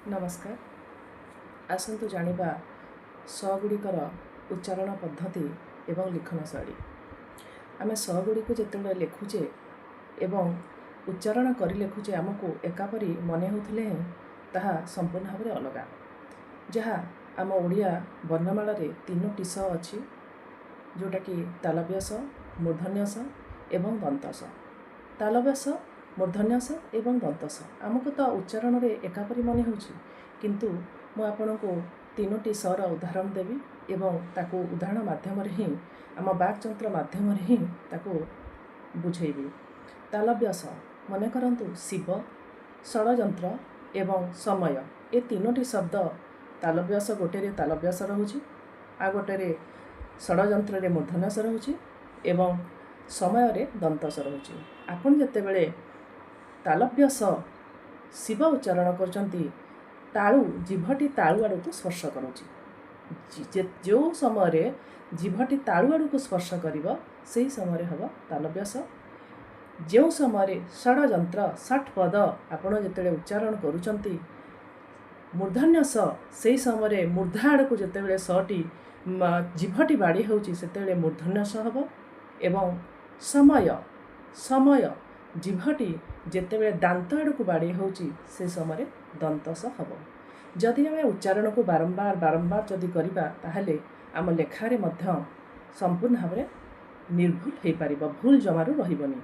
नमस्कार। आसतु जानिबा स गुड़िकर उच्चारण पद्धति एवं लिखन शैली। आम स गुड़ी को जिते लिखुचे एवं उच्चारण कर लिखुचे आमको एकापरी मन होते ताहा संपूर्ण भाव में अलग। जहाँ आम ओडिया वर्णमाला रे 3टी स अच्छी जोटा कि तालव्य स, मूर्धन्य स एवं दंत स। तालव्य स, मूर्धन्य स एवं दंत स आमको तो उच्चारण रे एकापरी मन होछि, किंतु मु आपनको 3टी सर उदाहरण देवी एवं ताको उदाहरण माध्यम ही आम वाक्यंत्र माध्यम ही ताको बुझेबी। तालव्य स मन करंतु शिव, षड़यंत्र एवं समय ए 3टी शब्द तालव्य स गोटे रे तालव्य स रहुछि, आ गोटे रे षड़यंत्र रे मूर्धन्य स रहुछि एवं समय रे दंत स रहुछि। आपण जते बेले तालव्य स शिव उच्चारण करचंती ताळु जिभटी ताळु आड़ को स्पर्श करुछि। जो समय रे जिभटी ताळु आड़ को स्पर्श करिवो सेही समय रे हबो तालव्य स। जो समय रे षड़यंत्र 60 पद आपण जते उच्चारण करुचंती मूर्धन्य स सेही समय रे मूर्धा आड़ को जते बेले सटी जिभटी बाड़ी होउछि सेते बेले मूर्धन्य स हबो एवं समय जिभटी जितेबले दांत आड़ को बाड़ी होउछि से समय दंत स हबो। जदि आम उच्चारण को बारंबार जदि करिबा ताहले आम लेखारे मध्य संपूर्ण भाव में निर्भुल हो पार, भूल जमारू रहिबनी।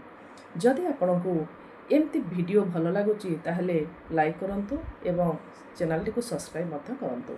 जदि आपनको एमती वीडियो भल लगुच ताहले लाइक करंतु एवं चैनल टी को सब्सक्राइब मध्य करंतु।